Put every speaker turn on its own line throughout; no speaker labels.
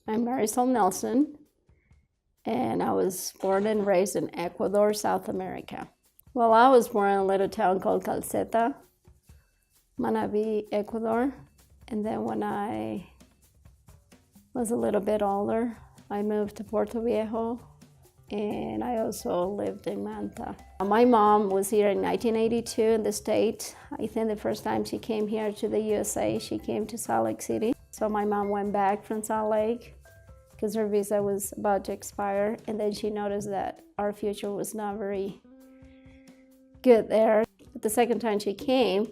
I'm Marisol Nelson, and I was born and raised in Ecuador, South America. Well, I was born in a little town called Calceta, Manabí, Ecuador. And then when I was a little bit older, I moved to Puerto Viejo, and I also lived in Manta. My mom was here in 1982 in the States. I think the first time she came here to the USA, she came to Salt Lake City. So my mom went back from Salt Lake because her visa was about to expire, and then she noticed that our future was not very good there. But the second time she came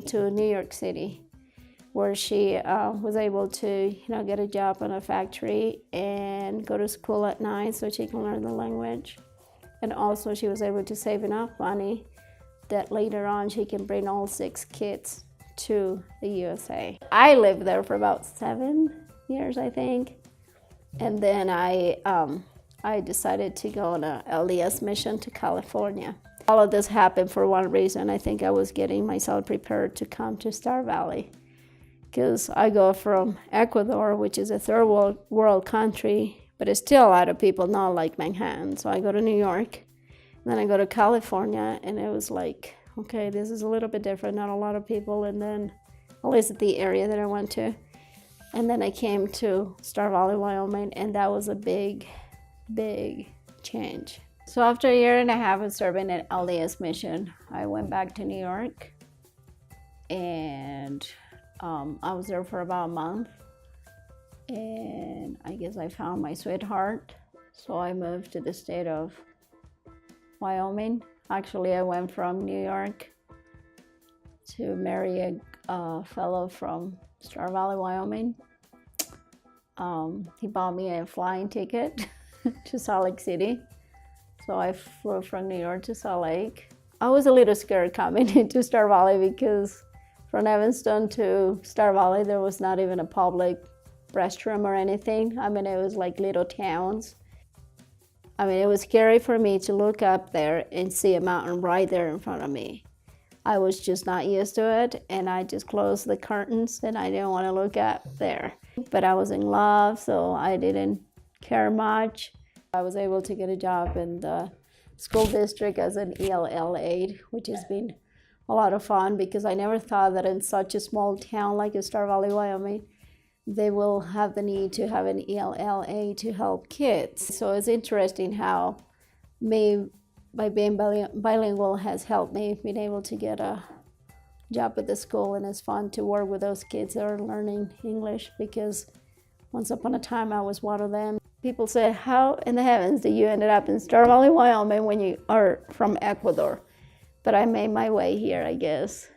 to New York City, where she was able to get a job in a factory and go to school at night so she can learn the language. And also she was able to save enough money that later on she can bring all 6 kids to the USA. I lived there for about 7 years, I think. And then I decided to go on a LDS mission to California. All of this happened for one reason. I think I was getting myself prepared to come to Star Valley, because I go from Ecuador, which is a third world country, but it's still a lot of people not like Manhattan. So I go to New York, and then I go to California, and it was like, okay, this is a little bit different, not a lot of people, and then at least at the area that I went to. And then I came to Star Valley, Wyoming, and that was a big, big change. So after a year and a half of serving at LDS mission, I went back to New York, and I was there for about a month, and I guess I found my sweetheart. So I moved to the state of Wyoming. Actually, I went from New York to marry a fellow from Star Valley, Wyoming. He bought me a flying ticket to Salt Lake City. So I flew from New York to Salt Lake. I was a little scared coming into Star Valley because from Evanston to Star Valley, there was not even a public restroom or anything. I mean, it was like little towns. I mean, it was scary for me to look up there and see a mountain right there in front of me. I was just not used to it, and I just closed the curtains, and I didn't want to look up there. But I was in love, so I didn't care much. I was able to get a job in the school district as an ELL aide, which has been a lot of fun because I never thought that in such a small town like Star Valley, Wyoming, they will have the need to have an ELL aide to help kids. So it's interesting how by being bilingual has helped me being able to get a job at the school, and it's fun to work with those kids that are learning English, because once upon a time I was one of them. People said, how in the heavens did you end up in Star Valley, Wyoming when you are from Ecuador? But I made my way here, I guess.